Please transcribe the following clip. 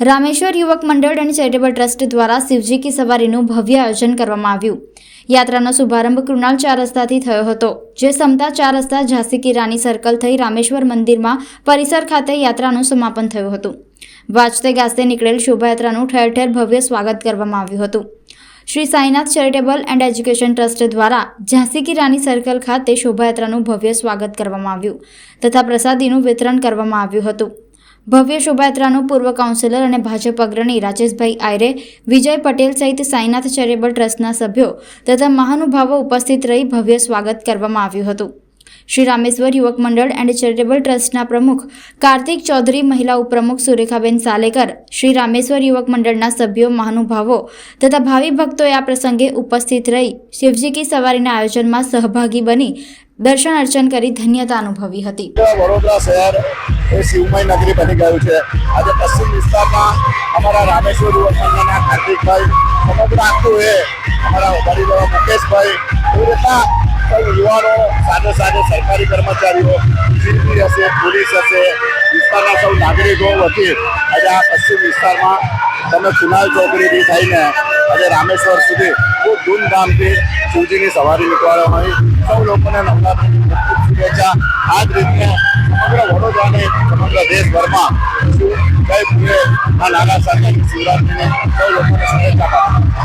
રામેશ્વર યુવક મંડળ અને ચેરિટેબલ ટ્રસ્ટ દ્વારા શિવજી કી સવારીનું ભવ્ય આયોજન કરવામાં આવ્યું। યાત્રાનો શુભારંભ કૃણાલ 4 રસ્તાથી થયો હતો, જે સમતા 4 રસ્તા ઝાંસી કી રાની સર્કલ થઈ રામેશ્વર મંદિરમાં પરિસર ખાતે યાત્રાનું સમાપન થયું હતું। વાજતે ગાજતે નીકળેલ શોભાયાત્રાનું ઠેર ઠેર ભવ્ય સ્વાગત કરવામાં આવ્યું હતું। Shri Sainath charitable and education trust દ્વારા ઝાંસી કી રાની સર્કલ ખાતે શોભાયાત્રાનું ભવ્ય સ્વાગત કરવામાં આવ્યું તથા પ્રસાદીનું વિતરણ કરવામાં આવ્યું હતું। ભવ્ય શોભાયાત્રાનું પૂર્વ કાઉન્સિલર અને ભાજપ અગ્રણી રાજેશભાઈ આયરે, વિજય પટેલ સહિત સાઈનાથ ચેરિટેબલ ટ્રસ્ટના સભ્યો તથા મહાનુભાવો ઉપસ્થિત રહી ભવ્ય સ્વાગત કરવામાં આવ્યું હતું। શ્રી રામેશ્વર યુવક મંડળ એન્ડ ચેરિટેબલ ટ્રસ્ટના પ્રમુખ કાર્તિક ચૌધરી, મહિલા ઉપપ્રમુખ સુરેખાબેન સાલેકર, શ્રી રામેશ્વર યુવક મંડળના સભ્યો, મહાનુભાવો તથા ભાવિ ભક્તોએ આ પ્રસંગે ઉપસ્થિત રહી શિવજી કી સવારીના આયોજનમાં સહભાગી બની દર્શન અર્ચન કરી ધન્યતા અનુભવી હતી। વડોદરા શહેર એ શિવમય નગરી બની ગયું છે। આજે પશ્ચિમ વિસ્તારમાં અમારા રામેશ્વર યુવક મંડળના કાર્તિકભાઈ, સમગ્ર આખું એ અમારા વડીલો મુકેશભાઈ, એવી રીતના સૌ યુવાનો સાથે સાથે સરકારી કર્મચારીઓ, જીપી હશે, પોલીસ હશે, વિસ્તારના સૌ નાગરિકો વતી આજે આ પશ્ચિમ વિસ્તારમાં તમે કૃણાલ ચોકડીથી થઈને આજે રામેશ્વર સુધી ખૂબ ધૂમધામથી શિવજીની સવારી નીકળવાની સૌ લોકોને નવરાત્રિની ખૂબ ખૂબ શુભેચ્છા। આ જ રીતે સમગ્ર વડોદરાને સમગ્ર દેશભરમાં જય ભૂલે આ નાના સાથે શિવરાત્રિની સૌ લોકોને શુભેચ્છા પાઠવું।